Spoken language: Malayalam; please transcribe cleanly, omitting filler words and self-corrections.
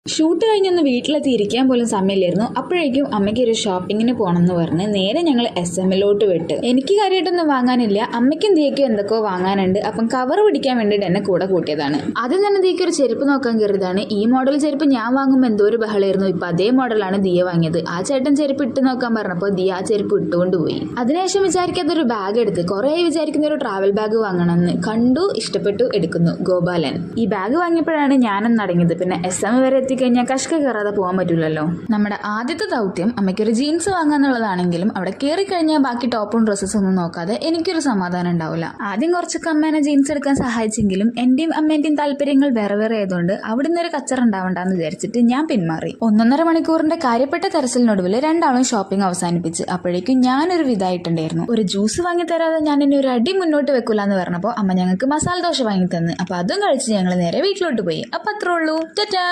ഷൂട്ട് കഴിഞ്ഞൊന്ന് വീട്ടിലെത്തി ഇരിക്കാൻ പോലും സമയമില്ലായിരുന്നു. അപ്പോഴേക്കും അമ്മയ്ക്ക് ഒരു ഷോപ്പിങ്ങിന് പോകണമെന്ന് പറഞ്ഞ് നേരെ ഞങ്ങൾ SM-ലോട്ട് വിട്ട്. എനിക്ക് കാര്യമായിട്ടൊന്നും വാങ്ങാനില്ല, അമ്മയ്ക്കും ദിയയ്ക്കും എന്തൊക്കെയോ വാങ്ങാനുണ്ട്. അപ്പം കവർ പിടിക്കാൻ വേണ്ടിയിട്ട് എന്നെ കൂടെ കൂട്ടിയതാണ്. ആദ്യം തന്നെ ദിയയ്ക്ക് ഒരു ചെരുപ്പ് നോക്കാൻ കയറിയതാണ്. ഈ മോഡൽ ചെരുപ്പ് ഞാൻ വാങ്ങുമ്പോൾ എന്തോ ഒരു ബഹളമായിരുന്നു. ഇപ്പൊ അതേ മോഡലാണ് ദിയ വാങ്ങിയത്. ആ ചേട്ടൻ ചെരുപ്പ് ഇട്ട് നോക്കാൻ പറഞ്ഞപ്പോൾ ദിയ ആ ചെരുപ്പ് ഇട്ടുകൊണ്ട് പോയി. അതിനുശേഷം വിചാരിക്കാത്തൊരു ബാഗ് എടുത്ത് കുറേ വിചാരിക്കുന്ന ഒരു ട്രാവൽ ബാഗ് വാങ്ങണമെന്ന് കണ്ടു, ഇഷ്ടപ്പെട്ടു, എടുക്കുന്നു. ഗോപാലൻ. ഈ ബാഗ് വാങ്ങിയപ്പോഴാണ് ഞാനൊന്ന് അടങ്ങിയത്. പിന്നെ SM വരെ എത്തിക്കഴിഞ്ഞാൽ കഷ്ക കയറാതെ പോകാൻ പറ്റില്ലല്ലോ. നമ്മുടെ ആദ്യത്തെ ദൗത്യം അമ്മയ്ക്കൊരു ജീൻസ് വാങ്ങാന്നുള്ളതാണെങ്കിലും അവിടെ കയറി കഴിഞ്ഞാൽ ബാക്കി ടോപ്പും ഡ്രസ്സസും ഒന്നും നോക്കാതെ എനിക്കൊരു സമാധാനം ഉണ്ടാവില്ല. ആദ്യം കുറച്ചൊക്കെ അമ്മേനെ ജീൻസ് എടുക്കാൻ സഹായിച്ചെങ്കിലും എന്റെയും അമ്മേന്റെയും താല്പര്യങ്ങൾ വേറെ വേറെ ആയതുകൊണ്ട് അവിടുന്ന് ഒരു കച്ചറ ഉണ്ടാവണ്ടെന്ന് വിചാരിച്ചിട്ട് ഞാൻ പിന്മാറി. 1.5 മണിക്കൂറിന്റെ കാര്യപ്പെട്ട തെരച്ചിലിനൊടുവിൽ രണ്ടാളും ഷോപ്പിംഗ് അവസാനിപ്പിച്ച്. അപ്പോഴേക്കും ഞാനൊരു വിധായിട്ടുണ്ടായിരുന്നു. ഒരു ജ്യൂസ് വാങ്ങി തരാതെ ഞാൻ ഇനി ഒരു അടി മുന്നോട്ട് വെക്കൂലെന്ന് പറഞ്ഞപ്പോൾ അമ്മ ഞങ്ങൾക്ക് മസാല ദോശ വാങ്ങി തന്നു. അപ്പൊ അതും കഴിച്ച് ഞങ്ങൾ നേരെ വീട്ടിലോട്ട് പോയി. അപ്പൊ അത്രേ ഉള്ളൂ. ടാറ്റാ.